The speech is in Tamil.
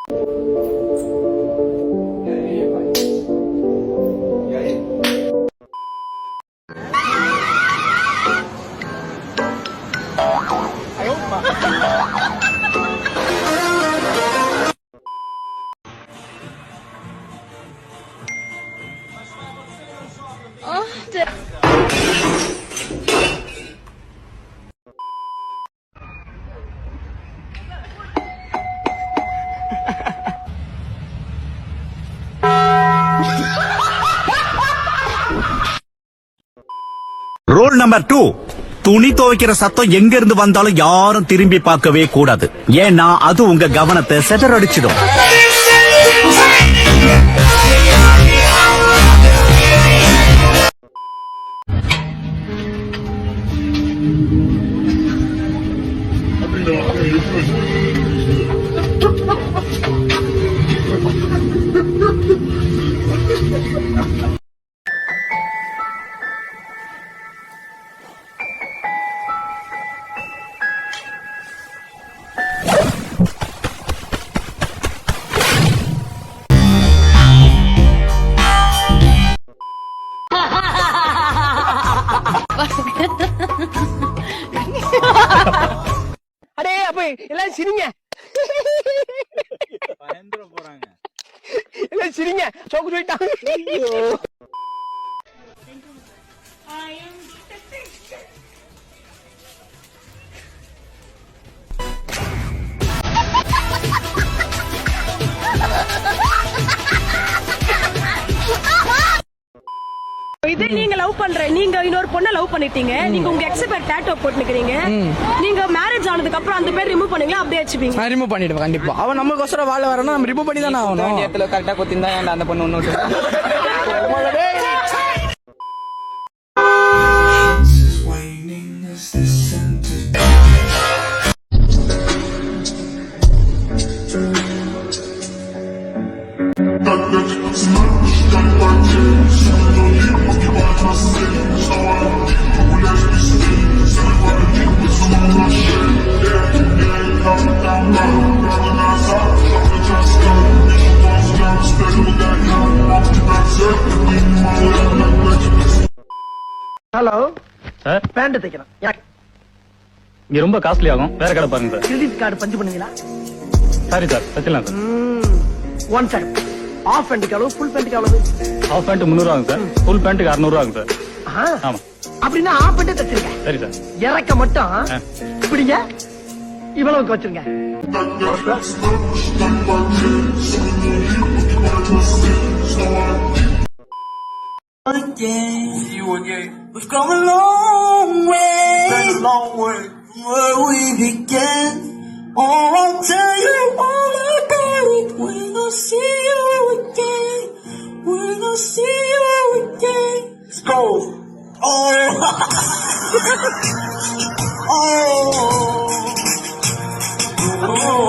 Roll number 2. துணி துவைக்கிற சத்தம் எங்க இருந்து வந்தாலும் யாரும் திரும்பி பார்க்கவே கூடாது. ஏன்னா அது உங்க கவனத்தை சிதறடிச்சிடும். அடே அப்ப எல்லாம் சிரிங்க, பயந்துற போறாங்க. எல்லாம் சிரிங்க. சோக்கு சொல்லிட்டாங்க. இது நீங்க லவ் பண்ற, நீங்க இன்னொரு பொண்ண லவ் பண்ணிட்டீங்க, நீங்க உங்க எக்ஸ் பேர் டாட்டோ போட்டுக்கிறீங்க, நீங்க மேரேஜ் ஆனதுக்கு அப்புறம் அந்த பேர் ரிமூவ் பண்ணுவீங்களா அப்படியே வச்சுப்பீங்க? நான் ரிமூவ் பண்ணிடுவேன் கண்டிப்பா. அவன் நமக்கோசரம் வாழ வரணும், நம்ம ரிமூவ் பண்ணி தானே ஆகணும். இடத்துல கரெக்டா கொத்திருந்தா அந்த பொண்ணு ஒண்ணு ஹலோ சார், பேண்ட் தைக்கிறேன். இங்க ரொம்ப காஸ்ட்லி ஆகும், வேற கடை பாருங்க சார். கிரெடிட் கார்டு பஞ்சு பண்ணுவீங்களா? சாரி சார், தச்சிடலாம் சார். One second. ஆஃப் பேண்ட்டுக்கு எவ்வளவு, ஃபுல் பேண்ட்டுக்கு எவ்வளவு? ஹாஃப் பேண்ட் 300 ஆகும் சார், ஃபுல் பேண்ட்டுக்கு 600 ஆகும் சார். ஆமா. அப்படின்னா ஆஃப் பேண்ட்டே தச்சிருக்கேன். சரி சார். இறக்க மட்டும் இப்படிங்க இவ்வளவுக்கு வச்சிருங்க. We've come a long way, where we began. Oh, I'll tell you all about it. We're gonna see you again. We're gonna see you again. Let's go. Oh. Oh. Oh.